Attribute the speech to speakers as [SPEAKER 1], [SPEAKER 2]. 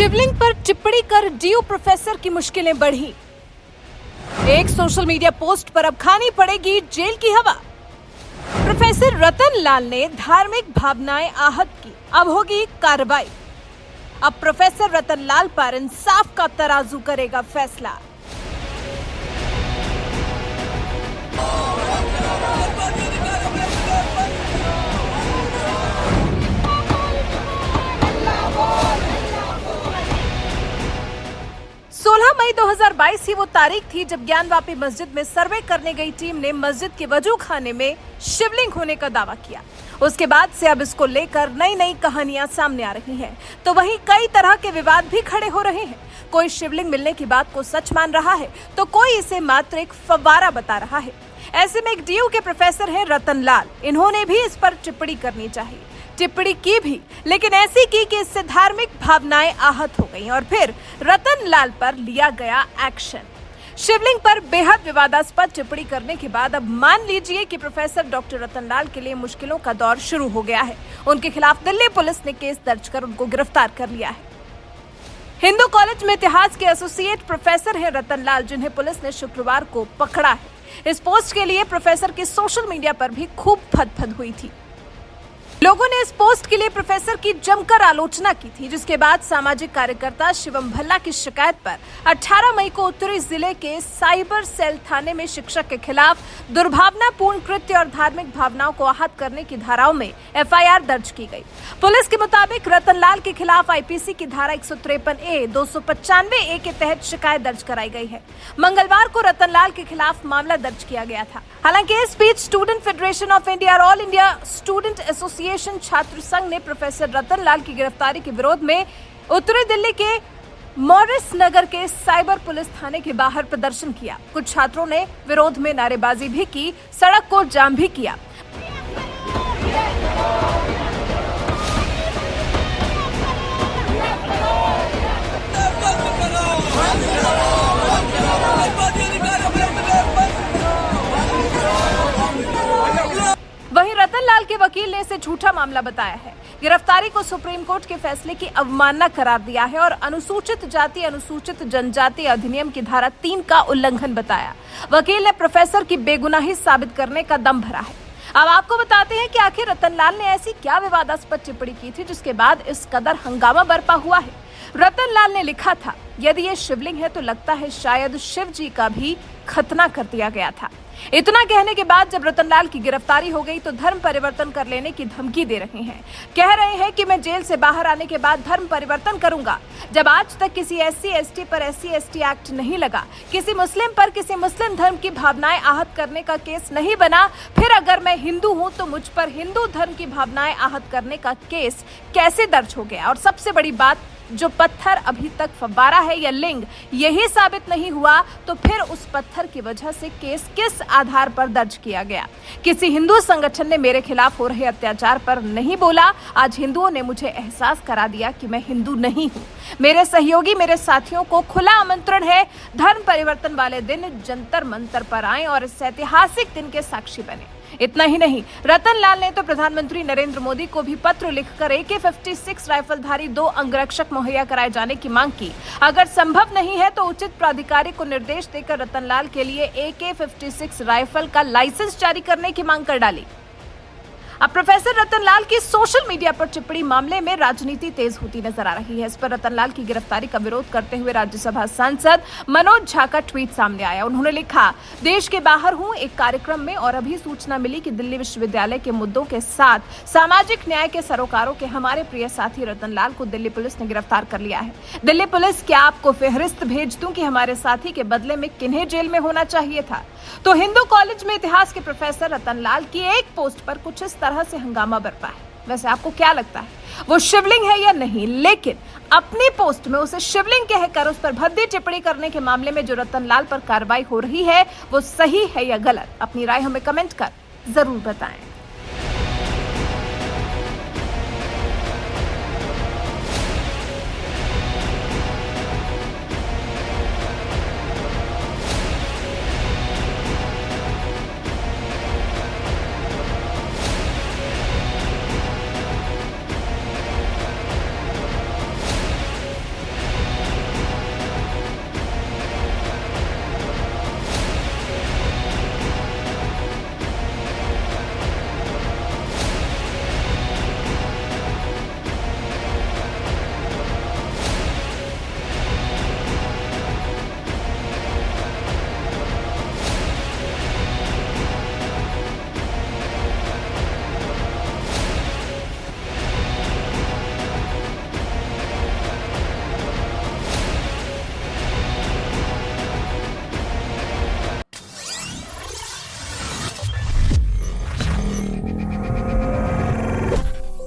[SPEAKER 1] शिवलिंग पर टिप्पणी कर डीयू प्रोफेसर की मुश्किलें बढ़ी। एक सोशल मीडिया पोस्ट पर अब खानी पड़ेगी जेल की हवा। प्रोफेसर रतन लाल ने धार्मिक भावनाएं आहत की, अब होगी कार्रवाई। अब प्रोफेसर रतन लाल पर इंसाफ का तराजू करेगा फैसला। मई 2022 ही वो तारीख थी जब ज्ञानवापी मस्जिद में सर्वे करने गई टीम ने मस्जिद के वजू खाने में शिवलिंग होने का दावा किया। उसके बाद से अब इसको लेकर नई नई कहानियां सामने आ रही हैं, तो वहीं कई तरह के विवाद भी खड़े हो रहे हैं। कोई शिवलिंग मिलने की बात को सच मान रहा है, तो कोई इसे मात्र एक फव्वारा बता रहा है। ऐसे में एक डीयू के प्रोफेसर हैं रतन लाल, इन्होंने भी इस पर टिप्पणी करनी चाहिए। टिप्पणी की भी, लेकिन ऐसी की कि इससे धार्मिक भावनाएं आहत हो गईं और फिर रतन लाल पर लिया गया एक्शन। शिवलिंग पर बेहद विवादास्पद टिप्पणी करने के बाद अब मान लीजिए कि प्रोफेसर डॉक्टर रतन लाल के लिए मुश्किलों का दौर शुरू हो गया है। उनके खिलाफ दिल्ली पुलिस ने केस दर्ज कर उनको गिरफ्तार कर लिया है। हिंदू कॉलेज में इतिहास के एसोसिएट प्रोफेसर हैं रतन लाल, जिन्हें पुलिस ने शुक्रवार को पकड़ा है। इस पोस्ट के लिए प्रोफेसर की सोशल मीडिया पर भी खूब फदफद हुई थी। लोगों ने इस पोस्ट के लिए प्रोफेसर की जमकर आलोचना की थी, जिसके बाद सामाजिक कार्यकर्ता शिवम भल्ला की शिकायत पर 18 मई को उत्तरी जिले के साइबर सेल थाने में शिक्षक के खिलाफ दुर्भावनापूर्ण कृत्य और धार्मिक भावनाओं को आहत करने की धाराओं में एफआईआर दर्ज की गई। पुलिस के मुताबिक रतन लाल के खिलाफ आईपीसी की धारा 153A, 295A के तहत शिकायत दर्ज कराई गई है। मंगलवार को रतन लाल के खिलाफ मामला दर्ज किया गया था। हालांकि इस बीच स्टूडेंट फेडरेशन ऑफ इंडिया और ऑल इंडिया स्टूडेंट एसोसिएशन छात्र संघ ने प्रोफेसर रतन लाल की गिरफ्तारी के विरोध में उत्तरी दिल्ली के मॉरिस नगर के साइबर पुलिस थाने के बाहर प्रदर्शन किया। कुछ छात्रों ने विरोध में नारेबाजी भी की, सड़क को जाम भी किया। वहीं रतन लाल के वकील ने इसे झूठा मामला बताया है। गिरफ्तारी को सुप्रीम कोर्ट के फैसले की अवमानना करार दिया है और अनुसूचित जाति अनुसूचित जनजाति अधिनियम की धारा 3 का उल्लंघन बताया। वकील ने प्रोफेसर की बेगुनाही साबित करने का दम भरा है। अब आपको बताते हैं कि आखिर रतन लाल ने ऐसी क्या विवादास्पद टिप्पणी की थी जिसके बाद इस कदर हंगामा बरपा हुआ है। रतन लाल ने लिखा था, यदि ये शिवलिंग है तो लगता है शायद शिव जी का भी खतना कर दिया गया था। इतना कहने के बाद जब रतन लाल की गिरफ्तारी हो गई तो धर्म परिवर्तन कर लेने की धमकी दे रहे हैं। कह रहे हैं कि मैं जेल से बाहर आने के बाद धर्म परिवर्तन करूंगा। जब आज तक किसी SC/ST पर SC/ST एक्ट नहीं लगा, किसी मुस्लिम पर किसी मुस्लिम धर्म की भावनाएं आहत करने का केस नहीं बना, फिर अगर मैं हिंदू हूं तो मुझ पर हिंदू धर्म की भावनाएं आहत करने का केस कैसे दर्ज हो गया? और सबसे बड़ी बात, जो पत्थर अभी तक फव्वारा है या लिंग, यही साबित नहीं हुआ तो फिर उस पत्थर की वजह से केस किस आधार पर दर्ज किया गया? किसी हिंदू संगठन ने मेरे खिलाफ हो रहे अत्याचार पर नहीं बोला। आज हिंदुओं ने मुझे एहसास करा दिया कि मैं हिंदू नहीं हूँ। मेरे सहयोगी, मेरे साथियों को खुला आमंत्रण है, धर्म परिवर्तन वाले दिन जंतर मंतर पर आएं और इस ऐतिहासिक दिन के साक्षी बने। इतना ही नहीं, रतन लाल ने तो प्रधानमंत्री नरेंद्र मोदी को भी पत्र लिखकर AK-56 राइफलधारी 2 अंगरक्षक मुहैया कराए जाने की मांग की। अगर संभव नहीं है तो उचित प्राधिकारी को निर्देश देकर रतन लाल के लिए AK-56 राइफल का लाइसेंस जारी करने की मांग कर डाली। अब प्रोफेसर रतन लाल की सोशल मीडिया पर टिप्पणी मामले में राजनीति तेज होती नजर आ रही है। इस पर रतन लाल की गिरफ्तारी का विरोध करते हुए राज्यसभा सांसद मनोज झा का ट्वीट सामने आया। उन्होंने लिखा, देश के बाहर हूं एक कार्यक्रम में और अभी सूचना मिली कि दिल्ली विश्वविद्यालय के मुद्दों के साथ सामाजिक न्याय के सरोकारों के हमारे प्रिय साथी रतन लाल को दिल्ली पुलिस ने गिरफ्तार कर लिया है। दिल्ली पुलिस, क्या आपको फेहरिस्त भेज दूं कि हमारे साथी के बदले में किन्हें जेल में होना चाहिए था? तो हिंदू कॉलेज में इतिहास के प्रोफेसर रतन लाल की एक पोस्ट पर कुछ इस तरह से हंगामा बरपा है। वैसे आपको क्या लगता है, वो शिवलिंग है या नहीं? लेकिन अपनी पोस्ट में उसे शिवलिंग कहकर उस पर भद्दी टिप्पणी करने के मामले में जो रतन लाल पर कार्रवाई हो रही है, वो सही है या गलत? अपनी राय हमें कमेंट कर जरूर बताएं।